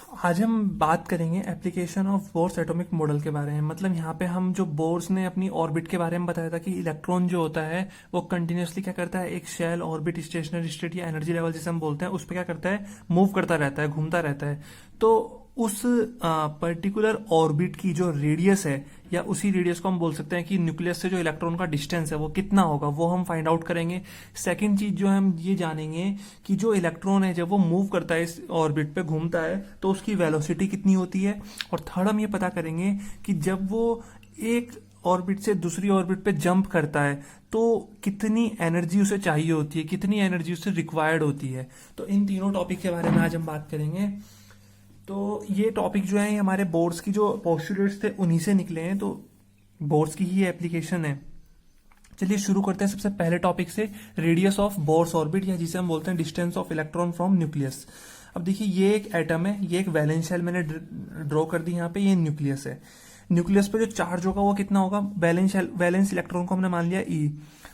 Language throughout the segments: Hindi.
आज हम बात करेंगे application of Bohr's atomic model के बारे में। मतलब यहाँ पे हम जो बोर्स ने अपनी ऑर्बिट के बारे में बताया था कि इलेक्ट्रॉन जो होता है वो कंटिन्यूसली क्या करता है, एक शेल ऑर्बिट स्टेशनरी स्टेट या एनर्जी लेवल जिसे हम बोलते हैं उस पर क्या करता है, मूव करता रहता है, घूमता रहता है। तो उस पर्टिकुलर ऑर्बिट की जो रेडियस है या उसी रेडियस को हम बोल सकते हैं कि न्यूक्लियस से जो इलेक्ट्रॉन का डिस्टेंस है वो कितना होगा, वो हम फाइंड आउट करेंगे। सेकंड चीज जो हम ये जानेंगे कि जो इलेक्ट्रॉन है जब वो मूव करता है, इस ऑर्बिट पे घूमता है, तो उसकी वेलोसिटी कितनी होती है। और थर्ड हम ये पता करेंगे कि जब वो एक ऑर्बिट से दूसरी ऑर्बिट पे जंप करता है तो कितनी एनर्जी उसे चाहिए होती है, कितनी एनर्जी उसे रिक्वायर्ड होती है। तो इन तीनों टॉपिक के बारे में आज हम बात करेंगे। तो ये टॉपिक जो है हमारे बोर्ड्स की जो पोस्टुलेट्स थे उन्हीं से निकले हैं, तो बोर्ड्स की ही एप्लीकेशन है। चलिए शुरू करते हैं सबसे पहले टॉपिक से, रेडियस ऑफ बोर्स ऑर्बिट या जिसे हम बोलते हैं distance of electron from nucleus. अब देखिए ये एक एटम है, ये एक वैलेंस शेल मैंने ड्रॉ कर दी यहाँ पे, ये न्यूक्लियस है। न्यूक्लियस पे जो चार्ज होगा वो कितना होगा, वैलेंस इलेक्ट्रॉन को हमने मान लिया ई,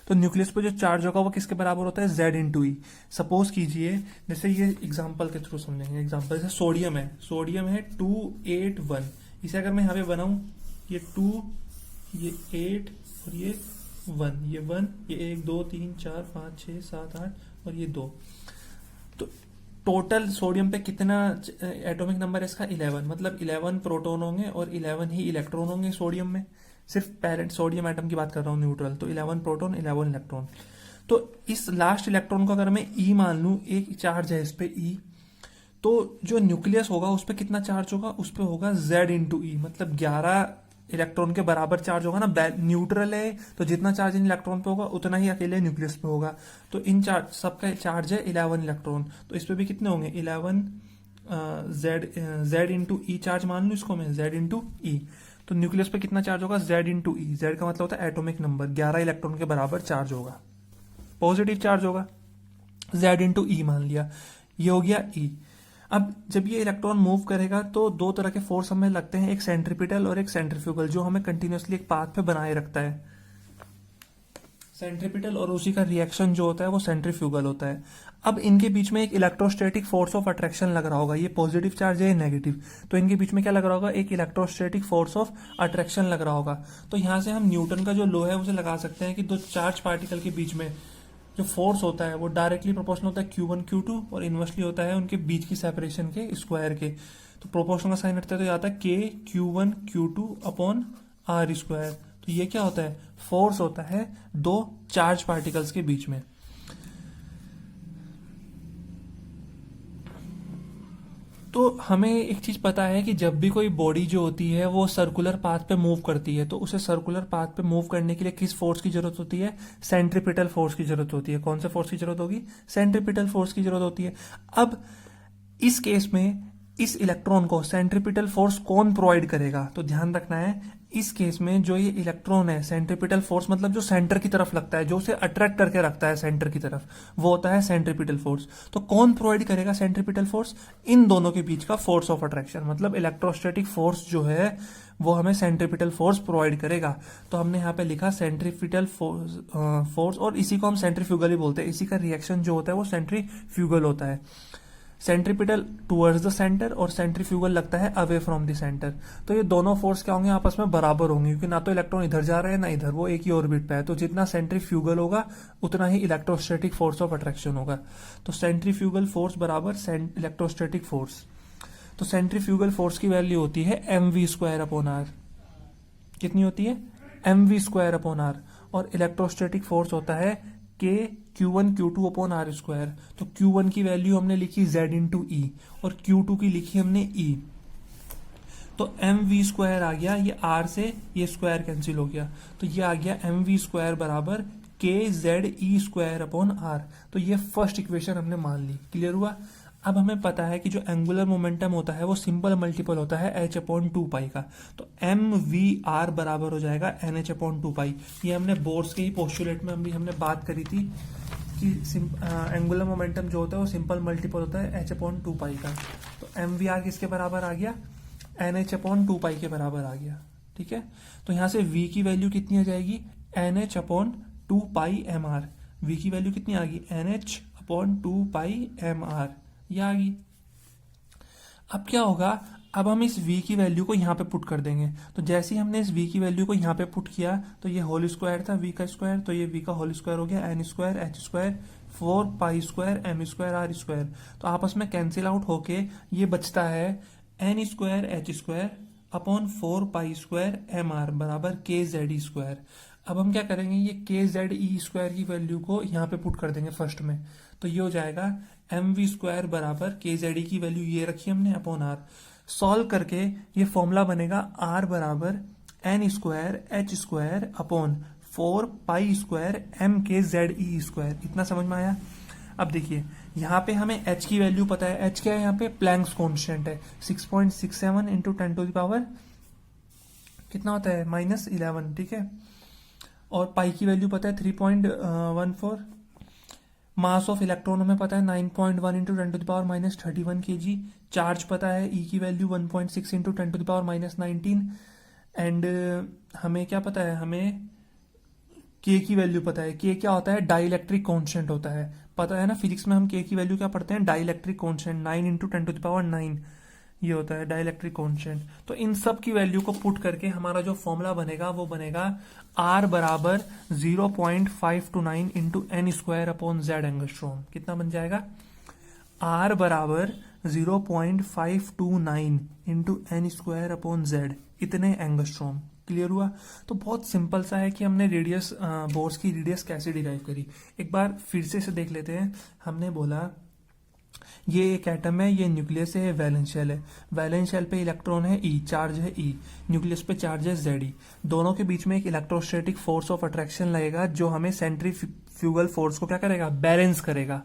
तो न्यूक्लियस पे जो चार्ज होगा वो किसके बराबर होता है, Z इंटू ई। सपोज कीजिए, जैसे ये एग्जांपल के थ्रू समझेंगे। एग्जांपल जैसे सोडियम है 281। इसे अगर मैं यहाँ पे बनाऊं, ये 2, ये 8 और ये 1, ये 1, ये 1 2 3 4 5 6 7 8 और ये 2। तो टोटल सोडियम पे कितना एटॉमिक नंबर है इसका, 11। मतलब 11 प्रोटॉन होंगे और 11 ही इलेक्ट्रॉन होंगे सोडियम में। सिर्फ पेरेंट सोडियम एटम की बात कर रहा हूँ, न्यूट्रल। तो 11 प्रोटॉन 11 इलेक्ट्रॉन। तो इस लास्ट इलेक्ट्रॉन को अगर मैं ई मान लूं, एक चार्ज है इस पे ई, तो जो न्यूक्लियस होगा उस पर कितना चार्ज होगा, उस पर होगा Z इंटू ई। मतलब 11 इलेक्ट्रॉन के बराबर चार्ज होगा ना। न्यूट्रल है तो जितना चार्ज इन इलेक्ट्रॉन पे होगा उतना ही अकेले न्यूक्लियस पे होगा। तो इन चार्ज सबका चार्ज है 11 इलेक्ट्रॉन, तो इस पे भी कितने होंगे, 11 Z इंटू ई चार्ज मान लू इसको मैं, Z इंटू ई। तो न्यूक्लियस पे कितना चार्ज होगा, Z इंटू ई। जेड का मतलब होता है एटॉमिक नंबर, 11 इलेक्ट्रॉन के बराबर चार्ज होगा, पॉजिटिव चार्ज होगा। Z इंटू ई मान लिया, ये हो गया ई। अब जब ये इलेक्ट्रॉन मूव करेगा तो दो तरह के फोर्स हमें लगते हैं, एक सेंट्रिपिटल और एक सेंट्रीफ्यूगल, जो हमें कंटिन्यूसली एक पाथ पे बनाए रखता है। सेंट्रिपिटल और उसी का रिएक्शन जो होता है वो सेंट्रीफ्यूगल होता है। अब इनके बीच में एक इलेक्ट्रोस्टैटिक फोर्स ऑफ अट्रैक्शन लग रहा होगा, ये पॉजिटिव चार्ज है, ये नेगेटिव। तो इनके बीच में क्या लग रहा होगा, एक इलेक्ट्रोस्टैटिक फोर्स ऑफ अट्रैक्शन लग रहा होगा। तो यहां से हम न्यूटन का जो लॉ है उसे लगा सकते हैं कि दो चार्ज पार्टिकल के बीच में जो फोर्स होता है वो डायरेक्टली प्रोपोर्शनल होता है Q1 Q2 और इनवर्सली होता है उनके बीच की सेपरेशन के स्क्वायर के। तो प्रोपोर्शनल का साइन रखते हैं तो आता है K Q1 Q2 upon R square. तो ये क्या होता है, फोर्स होता है दो चार्ज पार्टिकल्स के बीच में। तो हमें एक चीज पता है कि जब भी कोई बॉडी जो होती है वो सर्कुलर पाथ पे मूव करती है, तो उसे सर्कुलर पाथ पे मूव करने के लिए किस फोर्स की जरूरत होती है, सेंट्रिपिटल फोर्स की जरूरत होती है। कौन से फोर्स की जरूरत होगी, सेंट्रिपिटल फोर्स की जरूरत होती है। अब इस केस में इस इलेक्ट्रॉन को सेंट्रिपिटल फोर्स कौन प्रोवाइड करेगा, तो ध्यान रखना है इस केस में जो ये इलेक्ट्रॉन है, सेंट्रिपिटल फोर्स मतलब जो सेंटर की तरफ लगता है, जो उसे अट्रैक्ट करके रखता है सेंटर की तरफ, वो होता है सेंट्रिपिटल फोर्स। तो कौन प्रोवाइड करेगा सेंट्रिपिटल फोर्स, इन दोनों के बीच का फोर्स ऑफ अट्रैक्शन, मतलब इलेक्ट्रोस्टैटिक फोर्स जो है वो हमें सेंट्रिपिटल फोर्स प्रोवाइड करेगा। तो हमने यहाँ पे लिखा सेंट्रीपिटल फोर्स, और इसी को हम सेंट्रीफ्यूगल ही बोलते हैं। इसी का रिएक्शन जो होता है वो सेंट्रीफ्यूगल होता है। सेंट्रिपिटल टुवर्ड्स द सेंटर और सेंट्रीफ्यूगल लगता है अवे फ्रॉम द सेंटर। तो ये दोनों फोर्स क्या होंगे, आपस में बराबर होंगे, क्योंकि ना तो इलेक्ट्रॉन इधर जा रहा है ना इधर, वो एक ही ऑर्बिट पे है। तो जितना सेंट्रीफ्यूगल होगा उतना ही इलेक्ट्रोस्टैटिक फोर्स ऑफ अट्रैक्शन होगा। तो सेंट्रीफ्यूगल फोर्स बराबर इलेक्ट्रोस्टैटिक फोर्स। तो सेंट्रीफ्यूगल फोर्स की वैल्यू होती है mv स्क्वायर अपॉन आर। कितनी होती है, mv स्क्वायर अपॉन आर। और इलेक्ट्रोस्टैटिक फोर्स होता है K Q1 Q2 upon are square. तो Q1 की वैल्यू हमने लिखी Z इंटू ई और Q2 की लिखी हमने E। तो mv स्क्वायर आ गया, ये R से ये स्क्वायर कैंसिल हो गया, तो ये आ गया mv स्क्वायर बराबर KZE स्क्वायर अपॉन R। तो ये फर्स्ट इक्वेशन हमने मान ली, क्लियर हुआ। अब हमें पता है कि जो एंगुलर मोमेंटम होता है वो सिंपल मल्टीपल होता है h अपॉन 2 पाई का। तो mvr बराबर हो जाएगा nh अपॉन 2 पाई। ये हमने बोर्स के ही पोस्टुलेट में हमने बात करी थी कि एंगुलर मोमेंटम जो होता है वो सिंपल मल्टीपल होता है h अपॉन 2 पाई का। तो mvr किसके बराबर आ गया, nh अपॉन 2 पाई के बराबर आ गया, ठीक है। तो यहां से v की वैल्यू कितनी आ जाएगी, nh अपॉन 2 पाई mr। v की वैल्यू कितनी आ गई, nh अपॉन 2 पाई mr, ये आ गई। अब क्या होगा, अब हम इस v की वैल्यू को यहाँ पे पुट कर देंगे। तो जैसे ही हमने इस v की वैल्यू को यहाँ पे पुट किया तो ये होल स्क्वायर था v का स्क्वायर, तो ये v का होल स्क्वायर हो गया, N square H square 4 pi square M square R square. तो आपस में कैंसिल आउट होके ये बचता है N square H square upon 4 pi square M R बराबर के जेड ई स्क्वायर। अब हम क्या करेंगे, ये के जेड ई स्क्वायर की वैल्यू को यहाँ पे पुट कर देंगे फर्स्ट में। तो ये हो जाएगा एम वी स्क्वायर बराबर के जेड ई की वैल्यू ये रखी हमने अपॉन आर। सॉल्व करके ये फॉर्मूला बनेगा आर बराबर N square H square upon 4 pi square M K Z E square. इतना समझ में आया। अब देखिए यहाँ पे हमें h की वैल्यू पता है, h क्या है यहाँ पे, प्लैंक्स कांस्टेंट है 6.67 इंटू 10 टू द पावर कितना होता है -11, ठीक है। और पाई की वैल्यू पता है 3.14। मास ऑफ इलेक्ट्रॉन हमें पता है 9.1 into 10 to the power -31 kg। Charge पता है E की value 1.6 into 10 to the power -19। And हमें क्या पता है, हमें K की वैल्यू पता है। K क्या होता है, डाइलेक्ट्रिक कांस्टेंट होता है, पता है ना। फिजिक्स में हम K की वैल्यू क्या पढ़ते हैं, dielectric constant 9 into 10 to the power 9, ये होता है डाइलेक्ट्रिक कांस्टेंट। तो इन सब की वैल्यू को पुट करके हमारा जो फॉर्मूला बनेगा वो बनेगा R बराबर 0.529 into N square upon Z angstrom. कितना बन जाएगा, R बराबर 0.529 into N square upon Z, इतने एंगस्ट्रॉम। क्लियर हुआ। तो बहुत सिंपल सा है कि हमने रेडियस, बोर्स की रेडियस कैसे डिराइव करी। एक बार फिर से इसे देख लेते हैं। हमने बोला ये एक एटम है, ये न्यूक्लियस है, ये वैलेंस शेल है। वैलेंस शेल पे इलेक्ट्रॉन है E, चार्ज है E, न्यूक्लियस पे चार्ज है Ze। दोनों के बीच में एक इलेक्ट्रोस्टैटिक फोर्स ऑफ अट्रैक्शन लगेगा जो हमें सेंट्रीफ्यूगल फोर्स को क्या करेगा, बैलेंस करेगा।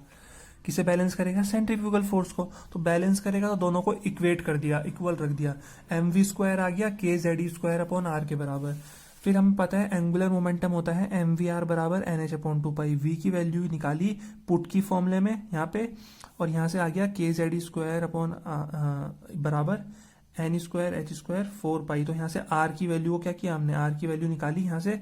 किसे बैलेंस करेगा, सेंट्रीफ्यूगल फोर्स को। तो बैलेंस करेगा तो दोनों को इक्वेट कर दिया, इक्वल रख दिया। एम वी स्क्वायर आ गया K Z E square upon R के बराबर। फिर हमें पता है एंगुलर मोमेंटम होता है एम वी आर बराबर N H upon 2 pi. V की वैल्यू निकाली पुट की फॉर्मूले में यहाँ पे, और यहाँ से आ गया K Z E square upon बराबर एन स्क्वायर एच स्क्वायर 4 पाई। तो यहाँ से आर की वैल्यू को क्या किया हमने, आर की वैल्यू निकाली, यहाँ से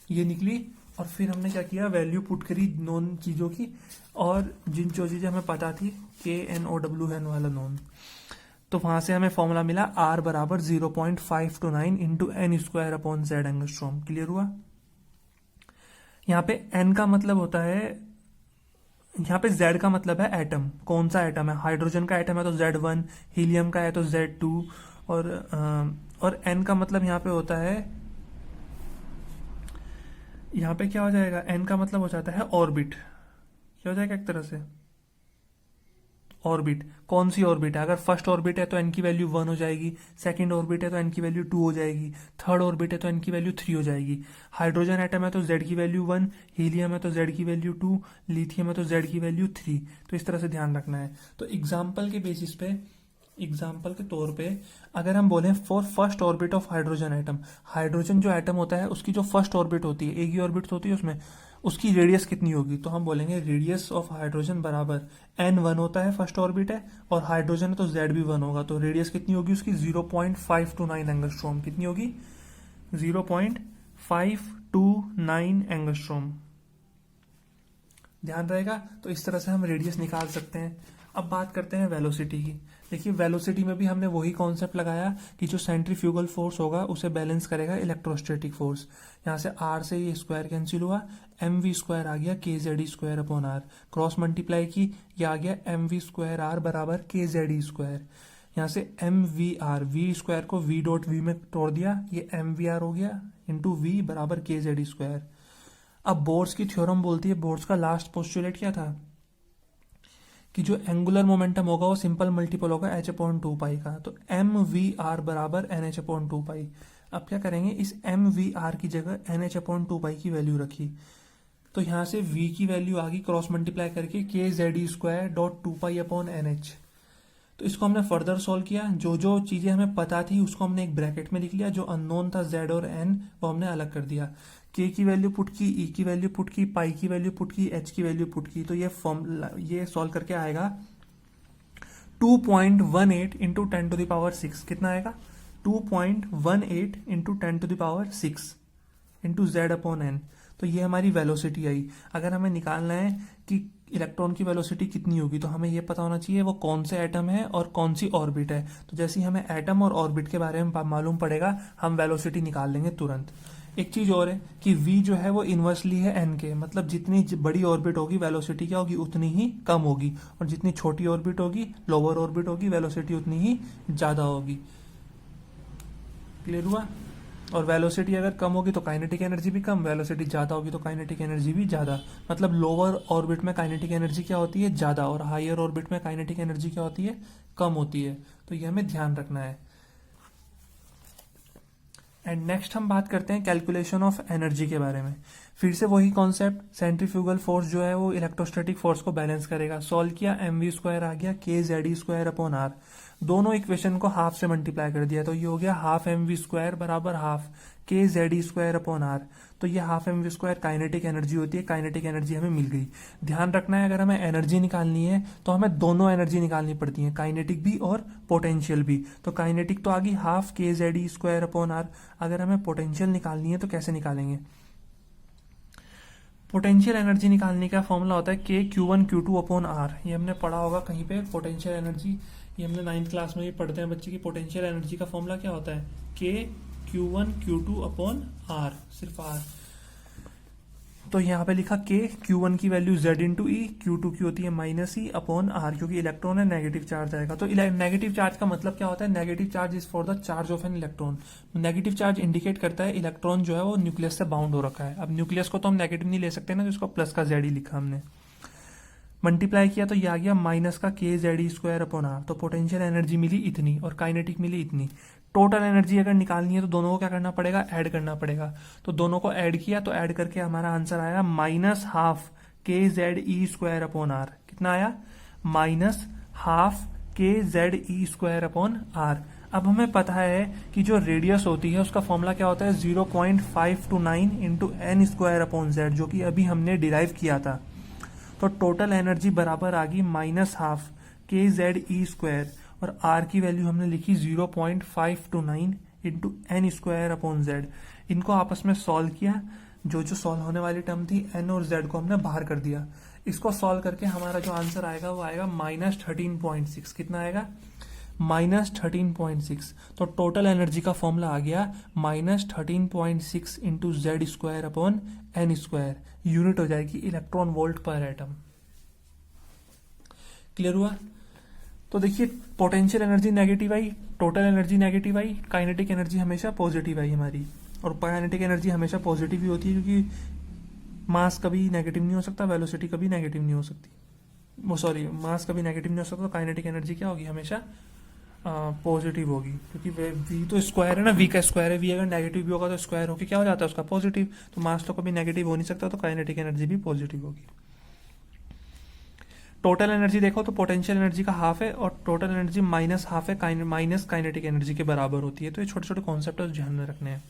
ये निकली। और फिर हमने क्या किया, वैल्यू पुट करी नॉन चीजों की, और जिन जो चीजें हमें पता थी K N O W N वाला नॉन, तो वहां से हमें फॉर्मूला मिला आर बराबर 0.529 into N square upon Z angstrom. Clear हुआ। यहाँ पे एन का मतलब होता है, यहाँ पे जेड का मतलब है एटम, कौन सा एटम है। हाइड्रोजन का एटम है तो Z1, हीलियम का है तो Z2, और एन का मतलब यहाँ पे होता है, यहाँ पे क्या हो जाएगा, एन का मतलब हो जाता है ऑर्बिट। क्या हो जाएगा एक तरह से ऑर्बिट। कौन सी ऑर्बिट है, अगर फर्स्ट ऑर्बिट है तो एन की वैल्यू 1 हो जाएगी, सेकंड ऑर्बिट है तो एन की वैल्यू 2 हो जाएगी, थर्ड ऑर्बिट है तो एन की वैल्यू 3 हो जाएगी। हाइड्रोजन एटम है तो जेड की वैल्यू 1, हीलियम है तो जेड की वैल्यू 2, लिथियम है तो जेड की वैल्यू 3। तो इस तरह से ध्यान रखना है। तो एग्जाम्पल के बेसिस पे, एग्जाम्पल के तौर पे अगर हम बोलें for first orbit of hydrogen atom, hydrogen जो एटम होता है उसकी जो फर्स्ट ऑर्बिट होती है, एक ही ऑर्बिट होती है उसमें, उसकी रेडियस कितनी होगी, तो हम बोलेंगे रेडियस ऑफ हाइड्रोजन बराबर n1 होता है, फर्स्ट ऑर्बिट है, और हाइड्रोजन है तो z भी 1 होगा। तो रेडियस कितनी होगी उसकी, 0.529 एंगस्ट्रॉम। कितनी होगी, 0.529 एंगस्ट्रॉम। ध्यान रहेगा। तो इस तरह से हम रेडियस निकाल सकते हैं। अब बात करते हैं वेलोसिटी की। देखिए वेलोसिटी में भी हमने वही कॉन्सेप्ट लगाया कि जो सेंट्रीफ्यूगल फोर्स होगा उसे बैलेंस करेगा इलेक्ट्रोस्टैटिक फोर्स। यहाँ से आर से ये स्क्वायर कैंसिल हुआ, एम वी स्क्वायर आ गया K Z E square upon R, cross multiply की, ये आ गया एम वी स्क्वायर आर बराबर के जेड ई स्क्वायर। यहाँ से M V R, V square को वी डॉट वी में तोड़ दिया, ये एम वी आर हो गया इंटू वी बराबर के जेड ई स्क्वायर। अब बोर्ड्स की थ्योरम बोलती है, बोर्ड्स का लास्ट पोस्टुलेट क्या था, कि जो एंगुलर मोमेंटम होगा वो सिंपल मल्टीपल होगा h अपॉन 2 पाई का। तो एम वी आर बराबर एन एच अपॉन 2 पाई। अब क्या करेंगे, इस एम वी आर की जगह एन एच अपॉन 2 पाई की वैल्यू रखी, तो यहाँ से v की वैल्यू आ गई क्रॉस मल्टीप्लाई करके K Z E square dot 2 pi upon N H. तो इसको हमने फर्दर सॉल्व किया, जो जो चीजें हमें पता थी उसको हमने एक ब्रैकेट में लिख लिया, जो अननोन था z और n वो हमने अलग कर दिया। k की वैल्यू पुट की, e की वैल्यू पुट की, पाई की वैल्यू पुट की, h की वैल्यू पुट की। तो ये सॉल्व करके आएगा 2.18 इंटू 10 टू द पावर 6। कितना आएगा, 2.18 into 10 to the power 6 into Z upon N. तो ये हमारी वेलोसिटी आई। अगर हमें निकालना है कि इलेक्ट्रॉन की वेलोसिटी कितनी होगी, तो हमें ये पता होना चाहिए वो कौन से एटम है और कौन सी ऑर्बिट है। तो जैसे ही हमें एटम और ऑर्बिट के बारे में मालूम पड़ेगा, हम वेलोसिटी निकाल लेंगे तुरंत। एक चीज और है कि v जो है वो इन्वर्सली है n के, मतलब जितनी बड़ी ऑर्बिट होगी वेलोसिटी क्या होगी, उतनी ही कम होगी, और जितनी छोटी ऑर्बिट होगी, लोअर ऑर्बिट होगी, वेलोसिटी उतनी ही ज्यादा होगी। क्लियर हुआ। और वेलोसिटी अगर कम होगी तो काइनेटिक एनर्जी भी कम, वेलोसिटी ज्यादा होगी तो काइनेटिक एनर्जी भी ज्यादा। मतलब लोअर ऑर्बिट में काइनेटिक एनर्जी क्या होती है, ज्यादा, और हायर ऑर्बिट में काइनेटिक एनर्जी क्या होती है, कम होती है। तो ये हमें ध्यान रखना है। एंड नेक्स्ट हम बात करते हैं कैलकुलेशन ऑफ एनर्जी के बारे में। फिर से वही कॉन्सेप्ट, सेंट्रीफ्यूगल फोर्स जो है वो इलेक्ट्रोस्टैटिक फोर्स को बैलेंस करेगा। सॉल्व किया, mv² आ गया kZe²/r। दोनों इक्वेशन को हाफ से मल्टीप्लाई कर दिया, तो ये हो गया हाफ mv² बराबर हाफ kZe²/r। तो ये हाफ mv² काइनेटिक एनर्जी होती है, काइनेटिक एनर्जी हमें मिल गई। ध्यान रखना है, अगर हमें एनर्जी निकालनी है तो हमें दोनों एनर्जी निकालनी पड़ती है, काइनेटिक भी और पोटेंशियल भी। तो काइनेटिक तो आ गई हाफ kZe²/r। अगर हमें पोटेंशियल निकालनी है तो कैसे निकालेंगे। पोटेंशियल एनर्जी निकालने का फॉर्मूला होता है KQ1Q2/r। ये हमने पढ़ा होगा कहीं पे, पोटेंशियल एनर्जी, ये हमने 9th क्लास में भी पढ़ते हैं बच्चे की। पोटेंशियल एनर्जी का फॉर्मूला क्या होता है, KQ1Q2/r, सिर्फ r। तो यहाँ पे लिखा K, Q1 की वैल्यू Z इंटू ई, Q2 की होती है -E/r, क्योंकि इलेक्ट्रॉन है, नेगेटिव चार्ज आएगा। तो नेगेटिव चार्ज का मतलब क्या होता है, negative charge is for the charge of an electron. Negative charge indicate करता है इलेक्ट्रॉन जो है वो न्यूक्लियस से बाउंड हो रखा है। अब न्यूक्लियस को तो हम नेगेटिव नहीं ले सकते ना, तो इसको प्लस का Z ही लिखा हमने। मल्टीप्लाई किया तो ये आ गया माइनस का kZe²/r। तो पोटेंशियल एनर्जी मिली इतनी और काइनेटिक मिली इतनी। टोटल एनर्जी अगर निकालनी है तो दोनों को क्या करना पड़ेगा, ऐड करना पड़ेगा। तो दोनों को ऐड किया, तो ऐड करके हमारा आंसर आया -12 kZe²/r। कितना आया, -12 kZe²/r। अब हमें पता है कि जो रेडियस होती है उसका फॉर्मूला क्या होता है, 0.529 इंटू n²/z, जो कि अभी हमने डिराइव किया था। तो टोटल एनर्जी बराबर आ गई -12 kZe², और r की वैल्यू हमने लिखी 0.529 इंटू n²/z। इनको आपस में सॉल्व किया, जो सॉल्व होने वाली टर्म थी n और z को हमने बाहर कर दिया। इसको सॉल्व करके हमारा जो आंसर आएगा वो आएगा -13.6। कितना आएगा, -13.6। तो टोटल एनर्जी का फॉर्मूला आ गया -13.6 इंटू Z²/n²। यूनिट हो जाएगी इलेक्ट्रॉन वोल्ट पर एटम। क्लियर हुआ। तो देखिए, पोटेंशियल एनर्जी नेगेटिव आई, टोटल एनर्जी नेगेटिव आई, काइनेटिक एनर्जी हमेशा पॉजिटिव आई हमारी। और काइनेटिक एनर्जी हमेशा पॉजिटिव ही होती है, क्योंकि मास कभी नेगेटिव नहीं हो सकता, वेलोसिटी कभी नेगेटिव नहीं हो सकती। वो सॉरी, मास कभी नेगेटिव नहीं हो सकता, तो काइनेटिक एनर्जी क्या होगी, हमेशा पॉजिटिव होगी, क्योंकि वी तो स्क्वायर है ना, वी का स्क्वायर है। वी अगर नेगेटिव भी होगा तो स्क्वायर होके क्या हो जाता है उसका, पॉजिटिव। तो मास तो कभी नेगेटिव हो नहीं सकता, तो काइनेटिक एनर्जी भी पॉजिटिव होगी। टोटल एनर्जी देखो तो पोटेंशियल एनर्जी का हाफ है, और टोटल एनर्जी -12 है, माइनस काइनेटिक एनर्जी के बराबर होती है। तो ये छोटे छोटे कॉन्सेप्ट ध्यान में रखने हैं।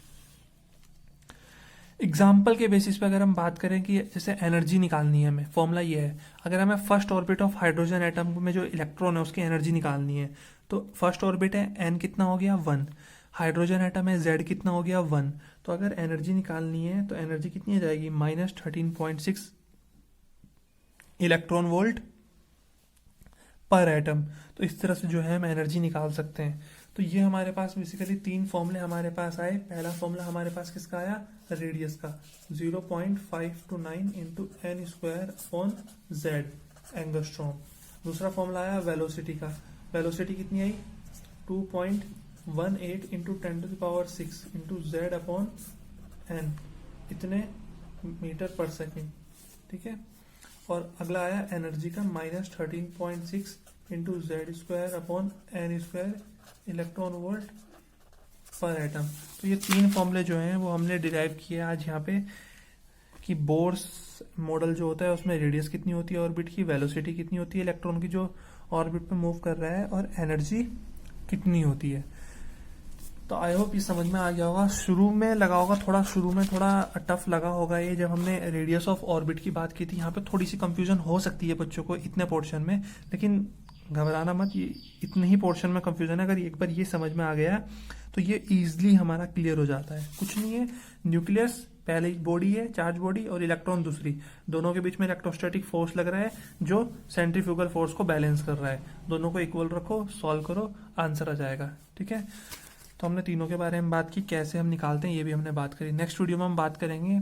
एग्जाम्पल के बेसिस पे अगर हम बात करें कि जैसे एनर्जी निकालनी है हमें, फॉर्मूला ये है, अगर हमें first orbit of hydrogen atom में जो इलेक्ट्रॉन है उसकी एनर्जी निकालनी है, तो फर्स्ट ऑर्बिट है n कितना हो गया 1, हाइड्रोजन एटम है z कितना हो गया 1। तो अगर एनर्जी निकालनी है तो एनर्जी कितनी आ जाएगी, -13.6 इलेक्ट्रॉन वोल्ट पर एटम। तो इस तरह से जो है हम एनर्जी निकाल सकते हैं। तो ये हमारे पास बेसिकली 3 फॉर्मूले हमारे पास आए। पहला फॉर्मूला हमारे पास किसका आया, रेडियस का, 0.529 इंटू n²/z एंगस्ट्रॉम। दूसरा फॉर्मूला आया वेलोसिटी का, वेलोसिटी कितनी आई, 2.18 इंटू 10⁶ इंटू z/n, इतने मीटर पर सेकेंड। ठीक है। और अगला आया एनर्जी का, -13.6 इंटू Z²/n² इलेक्ट्रॉन वोल्ट पर एटम। तो ये 3 फॉर्मूले जो हैं वो हमने डिराइव किए आज यहाँ पे, कि बोर्स मॉडल जो होता है उसमें रेडियस कितनी होती है ऑर्बिट की, वेलोसिटी कितनी होती है इलेक्ट्रॉन की जो ऑर्बिट पे मूव कर रहा है, और एनर्जी कितनी होती है। तो आई होप ये समझ में आ गया होगा। शुरू में लगा होगा थोड़ा, शुरू में थोड़ा टफ लगा होगा ये, जब हमने रेडियस ऑफ ऑर्बिट की बात की थी। यहाँ पे थोड़ी सी कंफ्यूजन हो सकती है बच्चों को इतने पोर्शन में, लेकिन घबराना मत, ये इतने ही पोर्शन में कंफ्यूजन है। अगर एक बार ये समझ में आ गया तो ये इजीली हमारा क्लियर हो जाता है। कुछ नहीं है, न्यूक्लियस पहले बॉडी है, चार्ज बॉडी, और इलेक्ट्रॉन दूसरी, दोनों के बीच में इलेक्ट्रोस्टैटिक फोर्स लग रहा है जो सेंट्रीफ्यूगल फोर्स को बैलेंस कर रहा है। दोनों को इक्वल रखो, सॉल्व करो, आंसर आ जाएगा। ठीक है, तो हमने तीनों के बारे में बात की, कैसे हम निकालते हैं ये भी हमने बात करी। नेक्स्ट वीडियो में हम बात करेंगे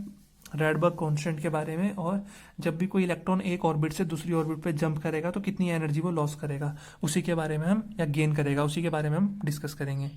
रैडबर्ग कांस्टेंट के बारे में, और जब भी कोई इलेक्ट्रॉन एक ऑर्बिट से दूसरी ऑर्बिट पे जंप करेगा तो कितनी एनर्जी वो लॉस करेगा उसी के बारे में हम, या गेन करेगा उसी के बारे में हम डिस्कस करेंगे।